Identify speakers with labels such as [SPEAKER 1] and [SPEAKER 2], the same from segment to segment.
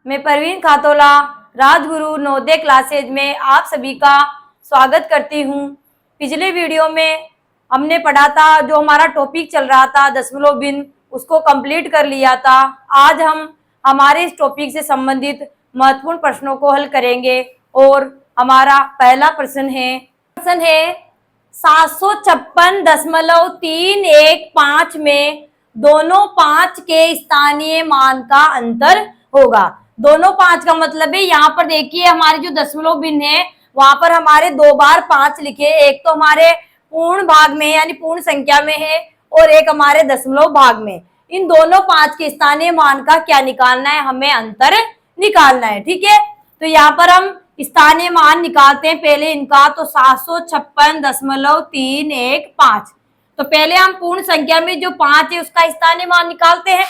[SPEAKER 1] मैं परवीन खातोला राजगुरु नवोदय क्लासेज में आप सभी का स्वागत करती हूँ। पिछले वीडियो में हमने पढ़ा था, जो हमारा टॉपिक चल रहा था दशमलव भिन्न, उसको कंप्लीट कर लिया था। आज हम हमारे इस टॉपिक से संबंधित महत्वपूर्ण प्रश्नों को हल करेंगे और हमारा पहला प्रश्न है 756.315 में दोनों 5 के स्थानीय मान का अंतर होगा। दोनों 5 का मतलब है, यहाँ पर देखिए हमारे जो दशमलव भिन्न है वहां पर हमारे 2 बार 5 लिखे, एक तो हमारे पूर्ण भाग में यानी पूर्ण संख्या में है और एक हमारे दशमलव भाग में। इन दोनों 5 के स्थानीय मान का क्या निकालना है, हमें अंतर निकालना है। ठीक है, तो यहाँ पर हम स्थानीय मान निकालते हैं पहले इनका। तो 756.315, तो पहले हम पूर्ण संख्या में जो 5 है उसका स्थानीय मान निकालते हैं।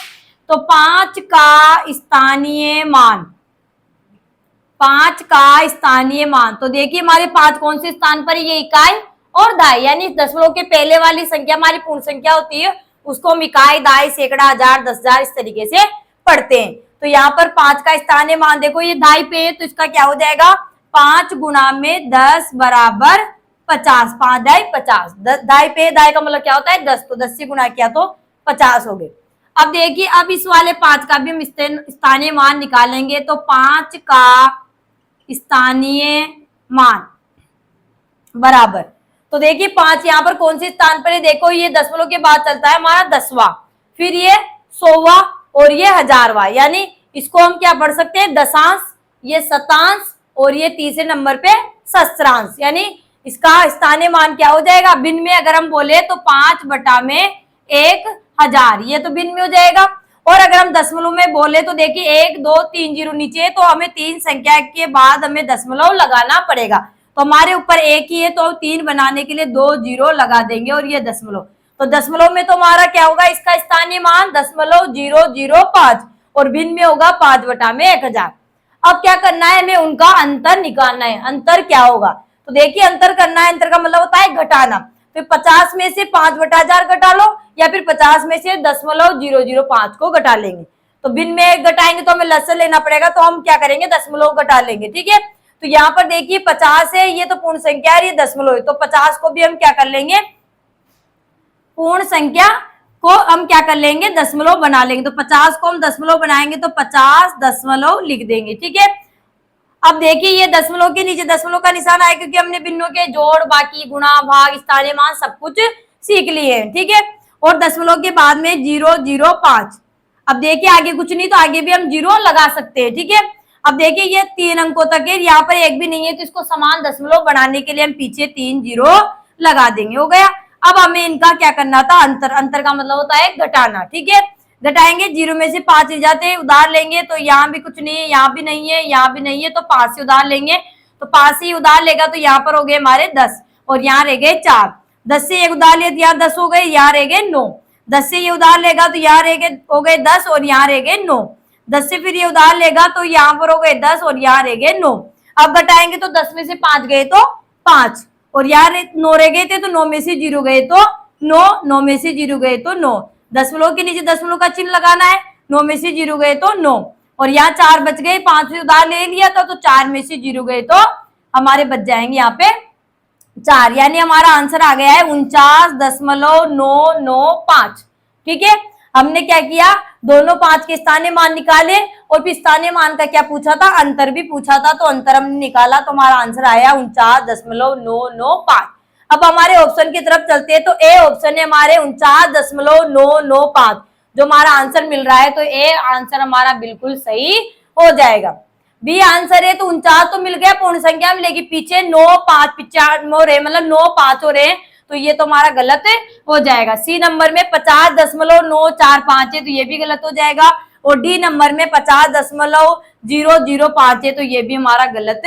[SPEAKER 1] तो 5 का स्थानीय मान, तो देखिए हमारे 5 कौन से स्थान पर, ये इकाई और दाई, यानी दशमलव के पहले वाली संख्या हमारी पूर्ण संख्या होती है, उसको हम इकाई, दाई, सैकड़ा, हजार, 10,000 इस तरीके से पढ़ते हैं। तो यहाँ पर 5 का स्थानीय मान देखो, ये दाई पे है तो इसका क्या हो जाएगा, 5 गुणा में 10 बराबर 50। 5 दाई 50, दाई पे, दाई का मतलब क्या होता है 10, तो 10 से गुणा किया तो 50 हो गए। अब देखिए, अब इस वाले 5 का भी हम स्थानीय मान निकालेंगे। तो 5 का स्थानीय मान बराबर, तो देखिए 5 यहाँ पर कौन से स्थान पर है, देखो ये दशमलव के बाद चलता है हमारा 10वां, फिर ये 100वां और ये 1000वां, यानी इसको हम क्या पढ़ सकते हैं, दशांश, ये शतांश और ये तीसरे नंबर पे सहस्त्रांश, यानी इसका स्थानीय मान क्या हो जाएगा, भिन्न में अगर हम बोले तो 5/1000, ये तो भिन्न में हो जाएगा। और अगर हम दशमलव में बोले तो देखिए 1 2 3 जीरो नीचे, तो हमें 3 संख्या के बाद हमें दशमलव लगाना पड़ेगा। तो हमारे ऊपर 1 ही है तो 3 बनाने के लिए 2 जीरो लगा देंगे और ये दशमलव, तो दशमलव में तो हमारा क्या होगा, इसका स्थानीय मान 0.005 और भिन्न में होगा 5/1000। अब क्या करना है, हमें उनका अंतर निकालना है। अंतर क्या होगा, तो देखिए अंतर करना है, अंतर का मतलब होता है घटाना। तो 50 में से 5/1000 घटा लो, या फिर 50 में से 0.005 को घटा लेंगे। तो भिन्न में घटाएंगे तो हमें लसर लेना पड़ेगा, तो हम क्या करेंगे, दशमलव घटा लेंगे। ठीक है, तो यहाँ पर देखिए 50 है, ये तो पूर्ण संख्या है, ये दशमलव है, तो 50 को भी हम क्या कर लेंगे, पूर्ण संख्या को हम क्या कर लेंगे, दशमलव बना लेंगे। तो 50 को हम दशमलव बनाएंगे तो 50 दशमलव लिख देंगे। ठीक है, अब देखिए ये दशमलव के नीचे दशमलव का निशान आया, क्योंकि हमने भिन्नों के जोड़, बाकी, गुणा, भाग, स्थानीय मान सब कुछ सीख लिए हैं। ठीक है, और दशमलव के बाद में 0.005। अब देखिए आगे कुछ नहीं, तो आगे भी हम 0 लगा सकते हैं। ठीक है, अब देखिए ये 3 अंकों तक है, यहाँ पर 1 भी नहीं है, तो इसको समान दशमलव बनाने के लिए हम पीछे 3 जीरो लगा देंगे, हो गया। अब हमें इनका क्या करना था, अंतर। अंतर का मतलब होता है घटाना। ठीक है, घटाएंगे, 0 में से 5 ले जाते हैं, उधार लेंगे तो यहाँ भी कुछ नहीं है, यहाँ भी नहीं है, यहाँ भी नहीं है, तो 5 से उधार लेंगे, तो 5 से उधार लेगा तो यहाँ पर हो गए हमारे 10 और यहाँ रह गए 4। 10 से 1 उधार ले तो यहाँ 10 हो गए, यहाँ रह गए 9। 10 से ये उधार लेगा तो यहाँ रह गए, हो गए 10 और यहाँ रह गए 9। 10 से फिर ये उधार लेगा तो यहाँ पर हो गए 10 और यहाँ रह गए 9। अब घटाएंगे तो 10 में से 5 गए तो 5 और यहाँ 9 रह गए थे, तो 9 में से 0 गए तो 9, 9 में से 0 गए तो 9। दशमलव के नीचे दशमलव का चिन्ह लगाना है, 9 में से 0 गए तो 9 और यहाँ 4 बच गए, 5 से उधार ले लिया था तो 4 में से 0 गए तो हमारे बच जाएंगे यहाँ पे 4, यानी हमारा आंसर आ गया है 49.995। ठीक है, हमने क्या किया, दोनों 5 के स्थानीय मान निकाले और फिर स्थानीय मान का क्या पूछा था, अंतर भी पूछा था, तो अंतर हमने निकाला तो हमारा आंसर आया 49.995। अब हमारे ऑप्शन की तरफ चलते हैं, तो ए ऑप्शन है हमारे 49.995 जो हमारा आंसर मिल रहा है, तो ए आंसर हमारा बिल्कुल सही हो जाएगा। बी आंसर है तो 49 तो मिल गया, पूर्ण संख्या मिलेगी, पीछे 9 5 95 हो रहे, मतलब 9 5 हो रहे, तो ये तो हमारा गलत हो जाएगा। सी नंबर में 50.945 है, तो ये भी गलत हो जाएगा। और डी नंबर में 50.005 है, तो ये भी हमारा गलत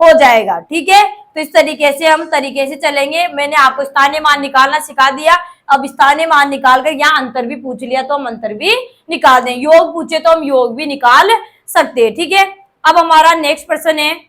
[SPEAKER 1] हो जाएगा। ठीक है, तो इस तरीके से हम चलेंगे। मैंने आपको स्थानीय मान निकालना सिखा दिया, अब स्थानीय मान निकाल कर यहाँ अंतर भी पूछ लिया तो हम अंतर भी निकाल दें, योग पूछे तो हम योग भी निकाल सकते हैं। ठीक है, अब हमारा नेक्स्ट प्रश्न है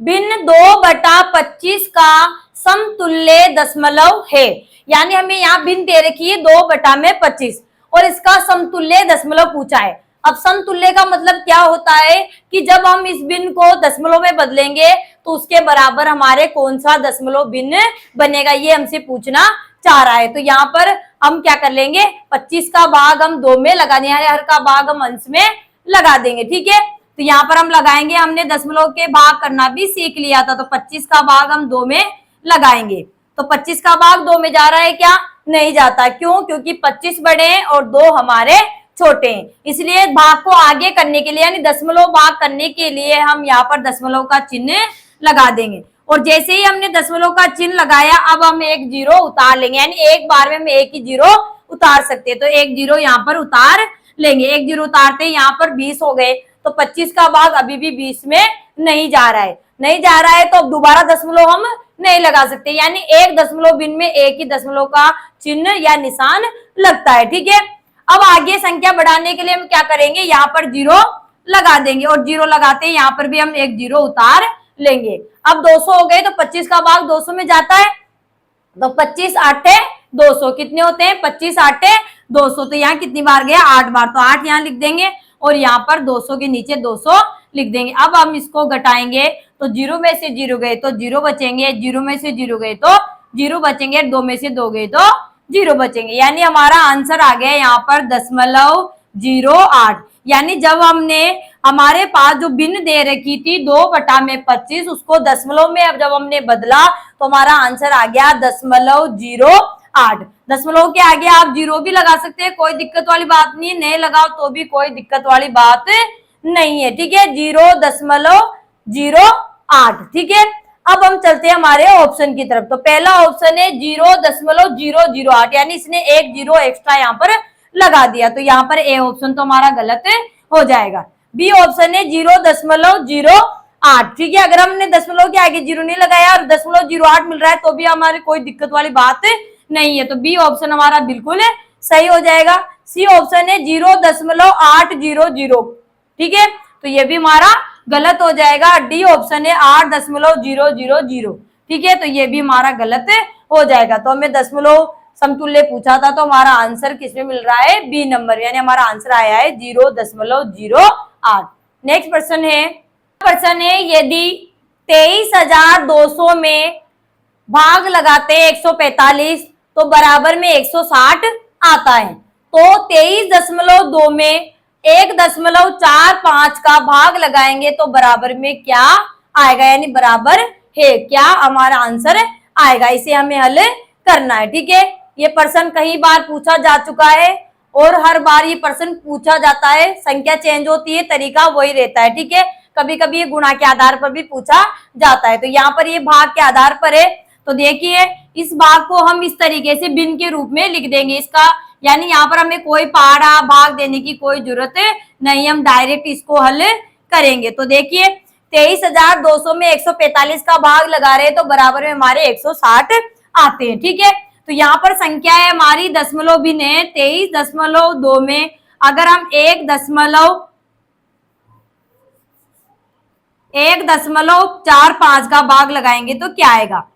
[SPEAKER 1] भिन्न 2/25 का समतुल्य दशमलव है, यानी हमें यहाँ भिन्न दे रखी है 2/25 और इसका समतुल्य दशमलव पूछा है। अब समतुल्य का मतलब क्या होता है कि जब हम इस भिन्न को दशमलव में बदलेंगे तो उसके बराबर हमारे कौन सा दशमलव भिन्न बनेगा, ये हमसे पूछना चाह रहा है। तो यहाँ पर हम क्या कर लेंगे, 25 का भाग हम 2 में लगा देंगे, हर का भाग हम अंश में लगा देंगे। ठीक है, तो यहाँ पर हम लगाएंगे, हमने दशमलव के भाग करना भी सीख लिया था, तो 25 का भाग हम 2 में लगाएंगे। तो 25 का भाग 2 में जा रहा है क्या, नहीं जाता। क्यों, क्योंकि 25 बड़े हैं और 2 हमारे छोटे हैं, इसलिए भाग को आगे करने के लिए यानी दशमलव भाग करने के लिए हम यहाँ पर दशमलव का चिन्ह लगा देंगे। और जैसे ही हमने दशमलव का चिन्ह लगाया, अब हम एक जीरो उतार लेंगे, यानी एक बार में हम एक ही जीरो उतार सकते हैं, तो एक जीरो यहाँ पर उतार लेंगे। एक जीरो उतारते यहाँ पर 20 हो गए, तो 25 का भाग अभी भी 20 में नहीं जा रहा है, नहीं जा रहा है, तो अब दोबारा दशमलव हम नहीं लगा सकते, यानी एक दशमलव भिन्न में एक ही दशमलव का चिन्ह या निशान लगता है। ठीक है, अब आगे संख्या बढ़ाने के लिए हम क्या करेंगे, यहाँ पर जीरो लगा देंगे, और जीरो लगाते हैं यहाँ पर भी हम एक जीरो उतार लेंगे। अब 200 हो गए, तो 25 का भाग 200 में जाता है, तो 25 8 200 कितने होते हैं, 25 8 200, तो यहाँ कितनी बार गया, 8 बार, तो 8 यहाँ लिख देंगे और यहाँ पर 200 के नीचे 200 लिख देंगे। अब हम इसको घटाएंगे, तो जीरो में से जीरो गए तो जीरो बचेंगे, जीरो में से जीरो गए तो जीरो बचेंगे, 2 में से 2 गए तो जीरो बचेंगे, यानी हमारा आंसर आ गया यहाँ पर 0.08। यानी जब हमने हमारे पास जो भिन्न दे रखी थी 2/25 उसको दशमलव में अब जब हमने बदला तो हमारा आंसर आ गया 0.08। दशमलव के आगे आप जीरो भी लगा सकते हैं, कोई दिक्कत वाली बात नहीं है, नहीं लगाओ तो भी कोई दिक्कत वाली बात नहीं है। ठीक है, 0.08। ठीक है, अब हम चलते हैं हमारे ऑप्शन की तरफ। तो पहला ऑप्शन है 0.008, यानी इसने एक जीरो एक्स्ट्रा यहाँ पर लगा दिया, तो यहाँ पर ए ऑप्शन तो हमारा गलत हो जाएगा। बी ऑप्शन है 0.08। ठीक है, अगर हमने दशमलव के आगे जीरो नहीं लगाया और 0.08 मिल रहा है तो भी हमारी कोई दिक्कत वाली बात नहीं है, तो बी ऑप्शन हमारा बिल्कुल सही हो जाएगा। सी ऑप्शन है 0.800। ठीक है, तो ये भी हमारा गलत हो जाएगा। डी ऑप्शन है 8.000। ठीक है, तो ये भी हमारा गलत हो जाएगा। तो हमें दशमलव समतुल्य पूछा था, तो हमारा आंसर किसमें मिल रहा है, बी नंबर, यानी हमारा आंसर आया है 0.08। नेक्स्ट प्रश्न है यदि 23,200 में भाग लगाते हैं 145 तो बराबर में 160 आता है, तो 23.2 में 1.45 का भाग लगाएंगे तो बराबर में क्या आएगा, यानी बराबर है क्या हमारा आंसर आएगा। इसे हमें हल करना है। ठीक है, ये प्रश्न कई बार पूछा जा चुका है और हर बार ये प्रश्न पूछा जाता है, संख्या चेंज होती है, तरीका वही रहता है। ठीक है, कभी कभी ये गुणा के आधार पर भी पूछा जाता है, तो यहाँ पर ये भाग के आधार पर है। तो देखिए इस भाग को हम इस तरीके से भिन्न के रूप में लिख देंगे इसका, यानी यहाँ पर हमें कोई पहाड़ा भाग देने की कोई जरूरत नहीं, हम डायरेक्ट इसको हल करेंगे। तो देखिए 23,200 में 145 का भाग लगा रहे हैं तो बराबर में हमारे 160 आते हैं। ठीक है, तो यहाँ पर संख्या है हमारी दशमलव भिन्न है। 23.2 में अगर हम 1.45 का भाग लगाएंगे तो क्या आएगा।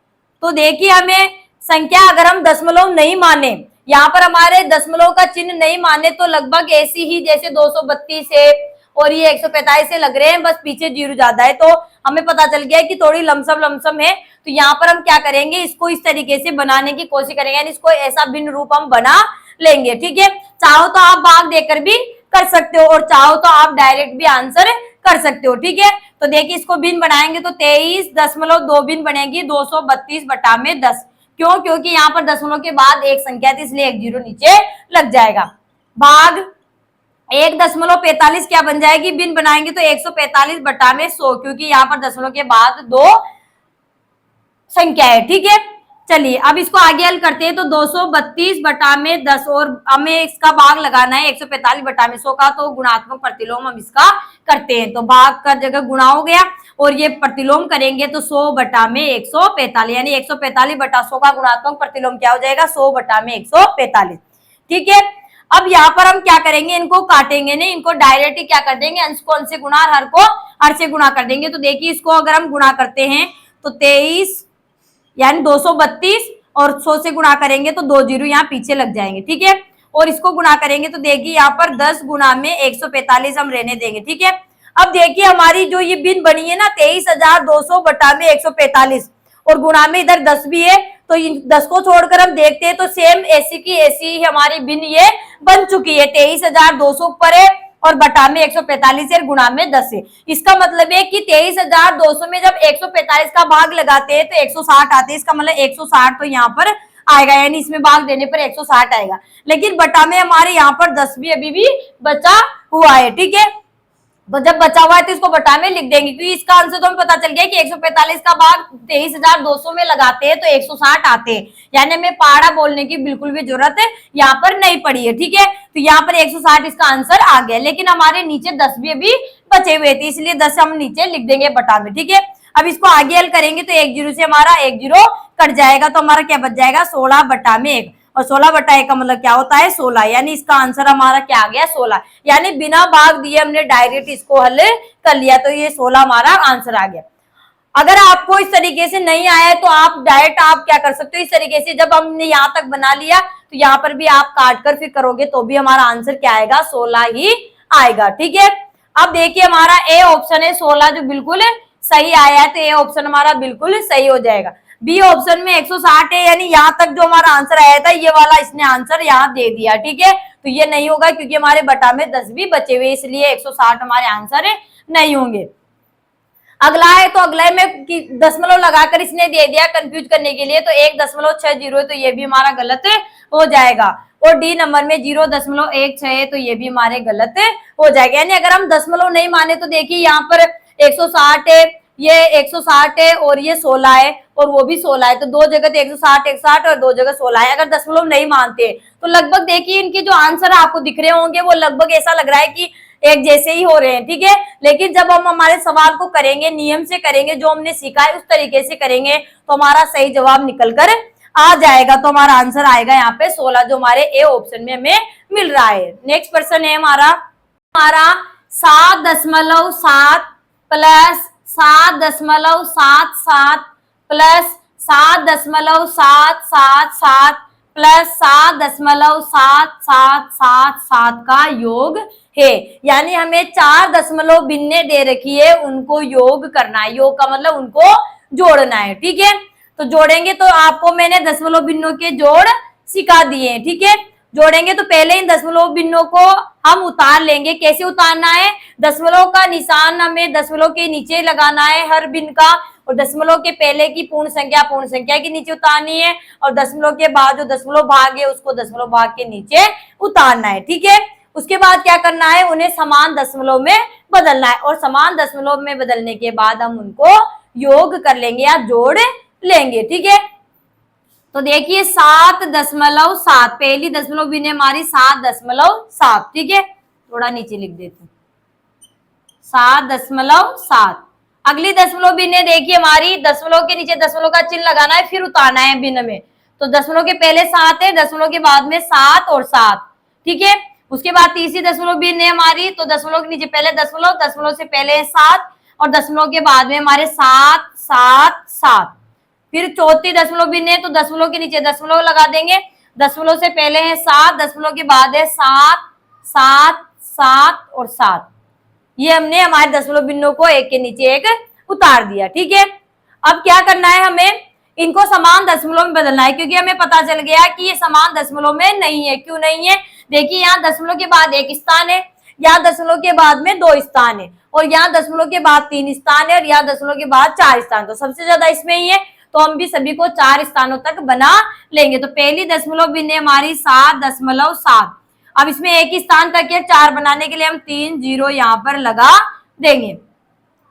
[SPEAKER 1] तो देखिए हमें संख्या अगर हम दशमलव नहीं माने, यहाँ पर हमारे दशमलव का चिन्ह नहीं माने, तो लगभग ऐसी ही जैसे 232 है और ये 145 से लग रहे हैं, बस पीछे जीरो ज्यादा है, तो हमें पता चल गया है कि थोड़ी लमसम है। तो यहाँ पर हम क्या करेंगे, इसको इस तरीके से बनाने की कोशिश करेंगे, यानी इसको ऐसा भिन्न रूप हम बना लेंगे। ठीक है, चाहो तो आप भाग देकर भी कर सकते हो और चाहो तो आप डायरेक्ट भी आंसर कर सकते हो। ठीक है, तो देखिए इसको भिन्न बनाएंगे तो 23.2 भिन्न बनेगी 232/10। क्यों, क्योंकि यहाँ पर दशमलव के बाद एक संख्या थी इसलिए एक जीरो नीचे लग जाएगा। भाग 1.45 क्या बन जाएगी, भिन्न बनाएंगे तो 145/100, क्योंकि यहाँ पर दशमलव के बाद दो संख्या है। ठीक है, चलिए अब इसको आगे हल करते हैं। तो 232/10 और हमें इसका भाग लगाना है 145/100 का, तो गुणात्मक प्रतिलोम हम इसका करते हैं। तो भाग का जगह गुणा हो गया और ये प्रतिलोम करेंगे तो 100/145, यानी 145/100 का गुणात्मक प्रतिलोम क्या हो जाएगा, 100/145। ठीक है, अब यहाँ पर हम क्या करेंगे, इनको काटेंगे नहीं, इनको डायरेक्ट ही क्या कर देंगे, अंश को अंश से गुणा और हर को हर से गुणा कर देंगे। तो देखिए इसको अगर हम गुणा करते हैं तो 23 यानी 232 और 100 से गुणा करेंगे तो 2 जीरो यहाँ पीछे लग जाएंगे। ठीक है, और इसको गुणा करेंगे तो देखिए यहाँ पर 10 गुणा में 145 हम रहने देंगे। ठीक है, अब देखिए हमारी जो ये बिन बनी है ना 23,200 बटा में 145 और गुणा में इधर 10 भी है, तो इन 10 को छोड़कर हम देखते हैं तो सेम ऐसी की ऐसी ही हमारी बिन ये बन चुकी है। 23,200 ऊपर है और बटा में 145 है, गुणा में 10 है। इसका मतलब है कि 23,200 में जब 145 का भाग लगाते हैं तो 160 आते हैं। इसका मतलब 160 तो यहाँ पर आएगा, यानी इसमें भाग देने पर 160 आएगा। लेकिन बटा में हमारे यहाँ पर 10 भी अभी भी बचा हुआ है। ठीक है, तो जब बचा हुआ है तो इसको बटा में लिख देंगे, क्योंकि इसका आंसर तो हमें पता चल गया कि 145 का भाग 23,200 में लगाते हैं तो 160 आते हैं, यानी हमें पहाड़ा बोलने की बिल्कुल भी जरूरत है यहाँ पर नहीं पड़ी है। ठीक है, तो यहाँ पर 160 इसका आंसर आ गया, लेकिन हमारे नीचे 10 भी अभी बचे हुए थे, इसलिए 10 हम नीचे लिख देंगे बटा में। ठीक है, अब इसको आगे हल करेंगे तो 1 जीरो से हमारा 1 जीरो कट जाएगा, तो हमारा क्या बच जाएगा 16 बटा में 1, और 16 बटा 1 का मतलब क्या होता है 16, यानी इसका आंसर हमारा क्या आ गया 16, यानी बिना भाग दिए हमने डायरेक्ट इसको हल कर लिया, तो ये 16 हमारा आंसर आ गया। अगर आपको इस तरीके से नहीं आया है तो आप डायरेक्ट आप क्या कर सकते हो, इस तरीके से जब हमने यहाँ तक बना लिया तो यहाँ पर भी आप काट कर फिर करोगे तो भी हमारा आंसर क्या आएगा 16 ही आएगा। ठीक है, अब देखिए हमारा ए ऑप्शन है 16 जो बिल्कुल सही आया है, तो ए ऑप्शन हमारा बिल्कुल सही हो जाएगा। बी ऑप्शन में 160 है, यानी यहाँ तक जो हमारा आंसर आया था ये वाला इसने आंसर यहाँ दे दिया। ठीक है, तो ये नहीं होगा क्योंकि हमारे बटा में 10 भी बचे हुए, इसलिए 160 हमारे आंसर नहीं होंगे। अगला है, तो अगला में दशमलव लगाकर इसने दे दिया कंफ्यूज करने के लिए, तो 1.60 है, तो ये भी हमारा गलत हो जाएगा। और डी नंबर में 0.16 है, तो ये भी हमारे गलत हो जाएगा। यानी अगर हम दशमलव नहीं माने तो देखिए यहाँ पर 160 है, ये 160 है और ये 16 है और वो भी 16 है, तो दो जगह 160 और दो जगह 16 है। अगर दशमलव नहीं मानते तो लगभग देखिए इनके जो आंसर आपको दिख रहे होंगे वो लगभग ऐसा लग रहा है कि एक जैसे ही हो रहे हैं। ठीक है, लेकिन जब हम हमारे सवाल को करेंगे, नियम से करेंगे, जो हमने सीखा है उस तरीके से करेंगे तो हमारा सही जवाब निकल कर आ जाएगा। तो हमारा आंसर आएगा यहाँ पे 16, जो हमारे ए ऑप्शन में हमें मिल रहा है। नेक्स्ट क्वेश्चन है हमारा 7.7 प्लस 7.77 प्लस 7.777 प्लस 7.7777 का योग है। यानी हमें 4 दशमलव भिन्ने दे रखी है, उनको योग करना है। योग का मतलब उनको जोड़ना है। ठीक है, तो जोड़ेंगे तो आपको मैंने दशमलव भिन्नों के जोड़ सिखा दिए हैं। ठीक है, जोड़ेंगे तो पहले इन दशमलव भिन्नों को हम उतार लेंगे। कैसे उतारना है, दशमलव का निशान हमें दशमलव के नीचे लगाना है हर भिन्न का, और दशमलव के पहले की पूर्ण संख्या के नीचे उतारनी है, और दशमलव के बाद जो दशमलव भाग है उसको दशमलव भाग के नीचे उतारना है। ठीक है, उसके बाद क्या करना है, उन्हें समान दशमलव में बदलना है, और समान दशमलव में बदलने के बाद हम उनको योग कर लेंगे या जोड़ लेंगे। ठीक है, तो देखिए 7.7, पहली दशमलव भिन्न हमारी 7.7। ठीक है, थोड़ा नीचे लिख देते हैं 7.7। अगली दशमलव भिन्न देखिए हमारी, दशमलव के नीचे दशमलव का चिन्ह लगाना है, फिर उतारना है भिन्न में। तो दशमलव के पहले 7 है, दशमलव के बाद में 7 और 7। ठीक है, उसके बाद तीसरी दशमलव भिन्न है हमारी, तो दशमलव के नीचे पहले दशमलव, दशमलव से पहले 7 और दशमलव के बाद में हमारे 7 7 7। फिर चौथी दशमलव भिन्न है, तो दशमलव के नीचे दशमलव लगा देंगे, दशमलव से पहले है 7, दशमलव के बाद है 7 7 7 और 7। ये हमने हमारे दशमलव भिन्नों को एक के नीचे एक उतार दिया। ठीक है, अब क्या करना है, हमें इनको समान दशमलव में बदलना है, क्योंकि हमें पता चल गया कि ये समान दशमलव में नहीं है। क्यों नहीं है, देखिए यहाँ दशमलव के बाद 1 स्थान है, यहाँ दशमलव के बाद में 2 स्थान है, और यहाँ दशमलव के बाद 3 स्थान है, और यहाँ दशमलव के बाद 4 स्थान। तो सबसे ज्यादा इसमें ही है, तो हम भी सभी को 4 स्थानों तक बना लेंगे। तो पहली दशमलव भिन्न हमारी 7.7। अब इसमें एक ही स्थान तक है, 4 बनाने के लिए हम 3 0 यहाँ पर लगा देंगे।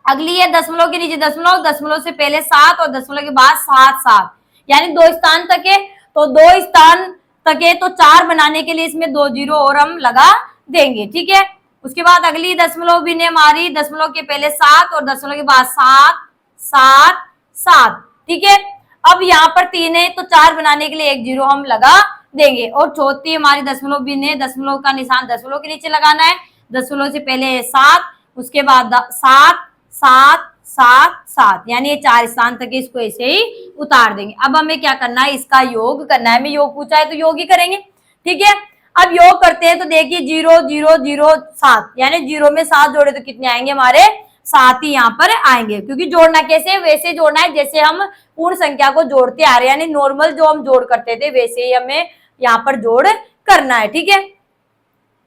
[SPEAKER 1] अगली है दशमलव के नीचे दशमलव, दशमलव से पहले 7 और दशमलव के बाद 7 7, यानी 2 स्थान तक है, तो 2 स्थान तक है, तो 4 बनाने के लिए इसमें 2 0 और हम लगा देंगे। ठीक है, उसके बाद अगली दशमलव भिन्न हमारी, दशमलव के पहले 7 और दशमलव के बाद 7 7 7। ठीक है, अब यहाँ पर 3 है, तो 4 बनाने के लिए 1 0 हम लगा देंगे। और चौथी हमारी दशमलव भिन्न है, दशमलव का निशान दशमलव के नीचे लगाना है, दशमलव से पहले 7, उसके बाद 7 7 7 7, यानी ये 4 स्थान तक इसको ऐसे ही उतार देंगे। अब हमें क्या करना है, इसका योग करना है। हमें योग पूछा है तो योग ही करेंगे। ठीक है, अब योग करते हैं तो देखिए 0 0 0 7, यानी 0 में 7 जोड़े तो कितने आएंगे हमारे, 7 ही यहाँ पर आएंगे। क्योंकि जोड़ना कैसे, वैसे जोड़ना है जैसे हम पूर्ण संख्या को जोड़ते आ रहे हैं, यानी नॉर्मल जो हम जोड़ करते थे वैसे ही हमें यहाँ पर जोड़ करना है। ठीक है,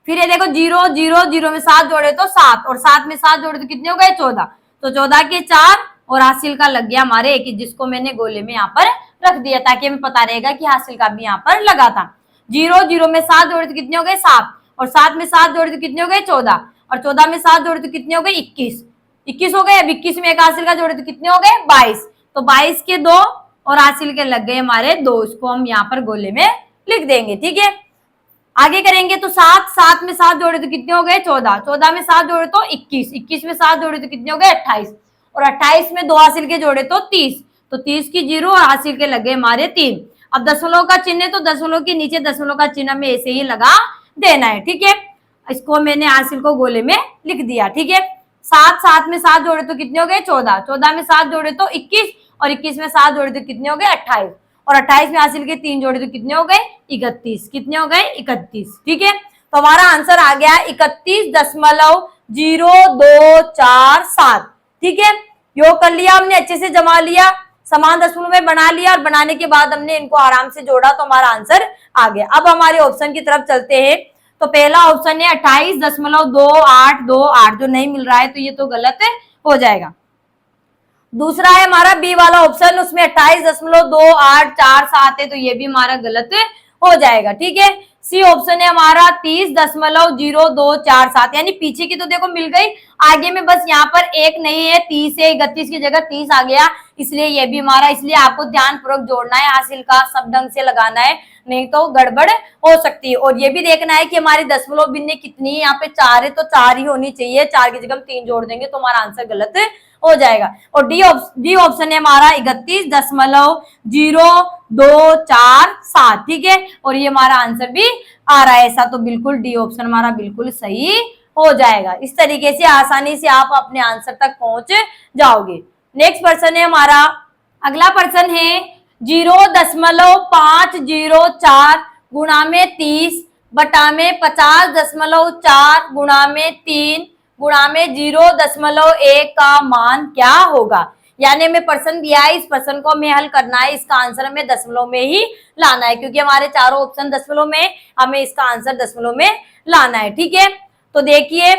[SPEAKER 1] फिर ये देखो 0 0 0 में 7 जोड़े तो 7, और 7 में 7 जोड़े तो कितने हो गए, 14। तो 14 के 4 और हासिल का लग गया हमारे 1, जिसको मैंने गोले में यहाँ पर रख दिया ताकि हमें पता रहेगा कि हासिल का भी यहाँ पर लगा था। 0 0 में 7 जोड़े तो कितने हो गए, 7, और 7 में 7 जोड़े तो कितने हो गए, 14, और 14 में 7 जोड़े तो कितने हो गए, 21 21 हो गए। अब 21 में एक हासिल का जोड़े तो कितने हो गए, 22। तो 22 के 2 और हासिल के लग गए हमारे 2, इसको हम यहाँ पर गोले में लिख देंगे। ठीक है, आगे करेंगे तो 7 7 में 7 जोड़े तो कितने हो गए, 14 14 में 7 जोड़े तो 21 21 में 7 जोड़े तो कितने हो गए, 28, और 28 में 2 हासिल के जोड़े तो 30, तो 30 की 0 और हासिल के लगे हमारे 3। अब दशमलव का चिन्ह है तो दशमलव के नीचे दशमलव का चिन्ह में ऐसे ही लगा देना है। ठीक है, इसको मैंने हासिल को गोले में लिख दिया। ठीक है, 7 7 में 7 जोड़े तो कितने हो गए, 14 14 में 7 जोड़े तो 21, और 21 में 7 जोड़े तो कितने हो गए, 28, और 28 में हासिल के 3 जोड़े तो कितने हो गए, 31, कितने हो गए, 31। ठीक है, तो हमारा आंसर आ गया 31.02447। ठीक है, योग कर लिया हमने, अच्छे से जमा लिया, समान दशमलव में बना लिया, और बनाने के बाद हमने इनको आराम से जोड़ा तो हमारा आंसर आ गया। अब हमारे ऑप्शन की तरफ चलते हैं। तो पहला ऑप्शन है 28.2828, जो नहीं मिल रहा है तो ये तो गलत हो जाएगा। दूसरा है हमारा बी वाला ऑप्शन, उसमें 28.2847 है तो ये भी हमारा गलत हो जाएगा। ठीक है, सी ऑप्शन है हमारा 30.0247, यानी पीछे की तो देखो मिल गई, आगे में बस यहाँ पर एक नहीं है, 30 है, 31 की जगह 30 आ गया, इसलिए ये भी हमारा, इसलिए आपको ध्यानपूर्वक जोड़ना है, हासिल का सब ढंग से लगाना है, नहीं तो गड़बड़ हो सकती है। और ये भी देखना है कि हमारी दशमलव भिन्ने कितनी है, यहाँ पे 4 है तो 4 ही होनी चाहिए, 4 की जगह हम 3 जोड़ देंगे तो हमारा आंसर गलत हो जाएगा। और डी ऑप्शन है हमारा 31.0247। ठीक है, और ये हमारा आंसर भी आ रहा है ऐसा, तो बिल्कुल डी ऑप्शन हमारा बिल्कुल सही हो जाएगा। इस तरीके से आसानी से आप अपने आंसर तक पहुंच जाओगे। नेक्स्ट पर्सन है हमारा, अगला पर्सन है 0.504 गुणा में 30 बटा में 50.4 गुणा में 3 गुणा में 0.1 का मान क्या होगा। यानी हमें पर्सन दिया है, इस पर्सन को हमें हल करना है, इसका आंसर हमें दशमलव में ही लाना है, क्योंकि हमारे चारों ऑप्शन दशमलव में, हमें इसका आंसर दशमलव में लाना है। ठीक है, तो देखिए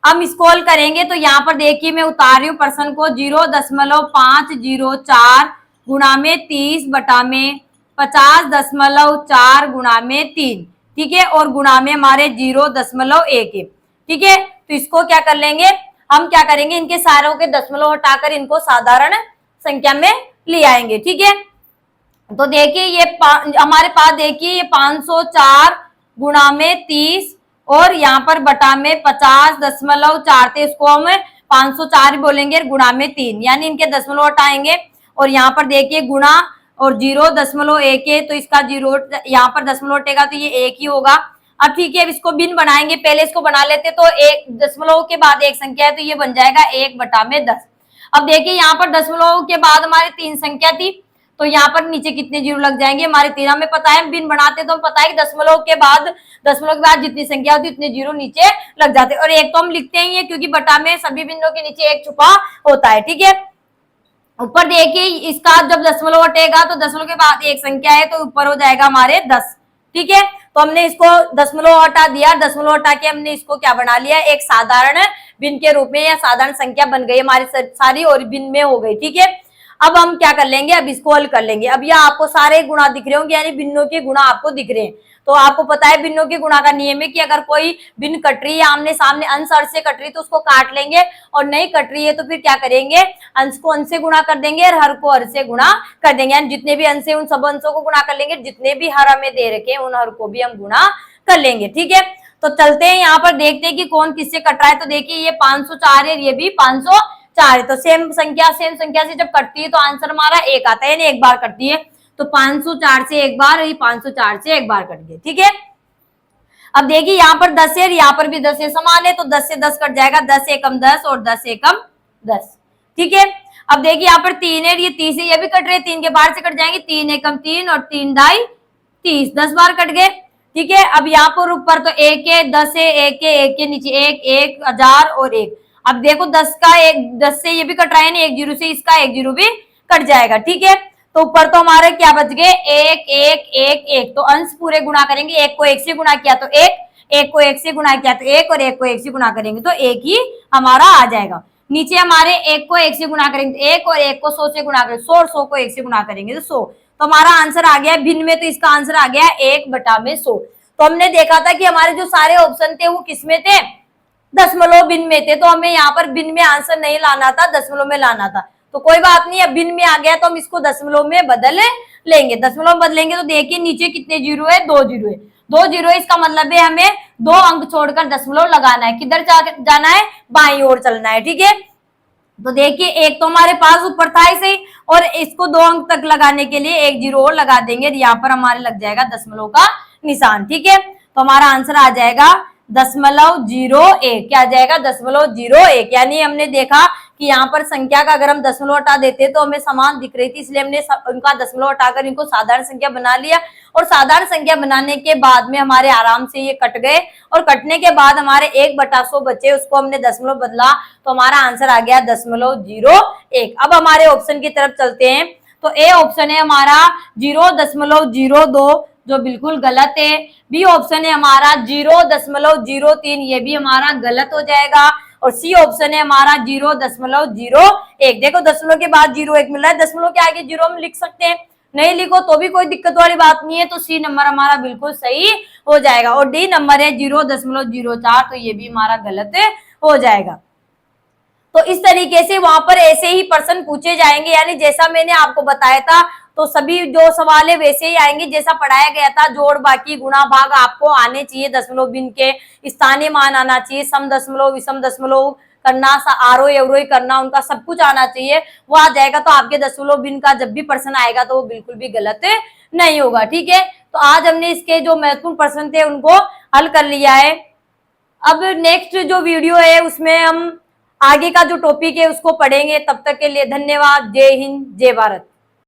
[SPEAKER 1] हम इसको हल करेंगे तो यहाँ पर देखिए मैं उतार रही हूँ पर्सन को, 0.504 गुणा में 30 बटा में 50.4 गुणा में 3। ठीक है, और गुणा में हमारे 0.1 है। ठीक है, तो इसको क्या कर लेंगे, हम क्या करेंगे, इनके सारों के दशमलव हटाकर इनको साधारण संख्या में ले आएंगे। ठीक है, तो देखिए ये हमारे पास देखिए ये 504 गुणा में 30 और यहाँ पर बटा में 50.4 थे, इसको हम 504 बोलेंगे, गुणा में 3, यानी इनके दशमलव हटाएंगे, और यहाँ पर देखिए गुणा और 0.1 है तो इसका 0 यहाँ पर दशमलव हटेगा तो ये 1 ही होगा। अब ठीक है, अब इसको भिन्न बनाएंगे, पहले इसको बना लेते, तो एक दशमलव के बाद एक संख्या है तो ये बन जाएगा 1/10। अब देखिए यहाँ पर दशमलव के बाद हमारी 3 संख्या थी, तो यहाँ पर नीचे कितने जीरो लग जाएंगे, हमारे 3, हमें पता है, भिन्न बनाते तो हम पता है कि दशमलव के बाद जितनी संख्या होती है उतने जीरो नीचे लग जाते हैं, और एक तो हम लिखते ही है क्योंकि बटा में सभी बिंदुओं के नीचे एक छुपा होता है। ठीक है, ऊपर देखिए इसका जब दशमलव हटेगा तो दशमलव के बाद एक संख्या है तो ऊपर हो जाएगा हमारे 10। ठीक है, तो हमने इसको दशमलव हटा दिया, दशमलव हटा के हमने इसको क्या बना लिया, एक साधारण भिन्न के रूप में, या साधारण संख्या बन गई हमारी सारी, और भिन्न में हो गई। ठीक है, अब हम क्या कर लेंगे, अब इसको हल कर लेंगे। अब यह आपको सारे गुणा दिख रहे होंगे, यानी भिन्नों के गुणा आपको दिख रहे हैं, तो आपको पता है भिन्नों के गुणा का नियम है कि अगर कोई भिन्न कट रही है, आमने सामने अंश अर्श से कट रही है तो उसको काट लेंगे, और नहीं कट रही है तो फिर क्या करेंगे, अंश को अंश से गुणा कर देंगे और हर को हर से गुणा कर देंगे, यानी जितने भी अंश है उन सब अंशों को गुणा कर लेंगे, जितने भी हर हमें दे रखे हैं उन हर को भी हम गुणा कर लेंगे। ठीक है, तो चलते हैं यहाँ पर देखते हैं कि कौन किससे कट रहा है। तो देखिए ये 504 है, ये भी 504 है, तो सेम संख्या से जब कटती है तो आंसर हमारा 1 आता है, यानी एक बार कटती है, तो 504 से एक बार, ये 504 से एक बार कट गए। ठीक है, अब देखिए यहाँ पर 10 है, यहाँ पर भी 10 है, समान है, तो 10 से 10 कट जाएगा, 10 एकम 10 और 10 एकम 10। ठीक है, अब देखिए यहाँ पर 3 है, ये 30 है, ये भी कट रहे, 3 के बाहर से कट जाएंगे, 3 एकम 3 और 3 ढाई 30, 10 बार कट गए। ठीक है। अब यहाँ पर ऊपर तो एक है, 10 है, एक के नीचे एक, 1000 और एक। अब देखो 10 का एक, 10 से ये भी कट रहा है ना, एक जीरो से इसका एक जीरो भी कट जाएगा। ठीक है, तो ऊपर तो हमारे क्या बच गए, एक एक एक एक। तो अंश पूरे गुणा करेंगे, एक को एक से गुणा किया तो एक, एक को एक से गुणा किया तो एक, और एक को एक से गुणा करेंगे तो एक ही हमारा आ जाएगा। नीचे हमारे एक को एक से गुणा करेंगे तो एक, और एक को 100 से गुणा करेंगे 100, और 100 को एक से गुणा करेंगे तो 100। तो हमारा आंसर आ गया भिन्न में, तो इसका आंसर आ गया 1/100। तो हमने देखा था कि हमारे जो सारे ऑप्शन थे वो किसमें थे, दशमलव भिन्न में थे। तो हमें यहाँ पर भिन्न में आंसर नहीं लाना था, दशमलव में लाना था। तो कोई बात नहीं, अब भिन्न में आ गया तो हम इसको दशमलव में बदल लेंगे। दशमलव में बदलेंगे तो देखिए नीचे कितने जीरो है, 2 जीरो है, 2 जीरो है। इसका मतलब है हमें 2 अंक छोड़कर दशमलव लगाना है। किधर जाना है, बाईं ओर चलना है। ठीक है, तो देखिए एक तो हमारे पास ऊपर था ऐसे ही, और इसको 2 अंक तक लगाने के लिए एक जीरो और लगा देंगे, यहाँ पर हमारे लग जाएगा दशमलव का निशान। ठीक है, तो हमारा आंसर आ जाएगा 0.01। क्या आ जाएगा, 0.01। यानी हमने देखा कि यहाँ पर संख्या का अगर हम दशमलव हटा देते तो हमें समान दिख रही थी, इसलिए हमने उनका दशमलव हटाकर इनको साधारण संख्या बना लिया। और साधारण संख्या बनाने के बाद में हमारे आराम से ये कट गए, और कटने के बाद हमारे 1/100 बचे, उसको हमने दशमलव बदला तो हमारा आंसर आ गया 0.01। अब हमारे ऑप्शन की तरफ चलते हैं। तो ए ऑप्शन है हमारा 0.02, जो बिल्कुल गलत है। बी ऑप्शन है हमारा 0.03, ये भी हमारा गलत हो जाएगा। और सी ऑप्शन है हमारा 0.01। देखो दशमलव के बाद 01 मिल रहा है, दशमलव के आगे जीरो हम लिख सकते हैं, नहीं लिखो तो भी कोई दिक्कत वाली बात नहीं है। तो सी नंबर हमारा बिल्कुल सही हो जाएगा। और डी नंबर है 0.04, तो ये भी हमारा गलत हो जाएगा। तो इस तरीके से वहां पर ऐसे ही प्रश्न पूछे जाएंगे, यानी जैसा मैंने आपको बताया था, तो सभी जो सवाल है वैसे ही आएंगे जैसा पढ़ाया गया था। जोड़, बाकी, गुणा, भाग आपको आने चाहिए, दशमलव भिन्न के स्थानीय मान आना चाहिए, सम दशमलव, विषम दशमलव करना, आरोही अवरोही करना, उनका सब कुछ आना चाहिए, वो आ जाएगा। तो आपके दशमलव भिन्न का जब भी प्रश्न आएगा तो वो बिल्कुल भी गलत नहीं होगा। ठीक है, तो आज हमने इसके जो महत्वपूर्ण प्रश्न थे उनको हल कर लिया है। अब नेक्स्ट जो वीडियो है उसमें हम आगे का जो टॉपिक है उसको पढ़ेंगे। तब तक के लिए धन्यवाद। जय हिंद, जय भारत।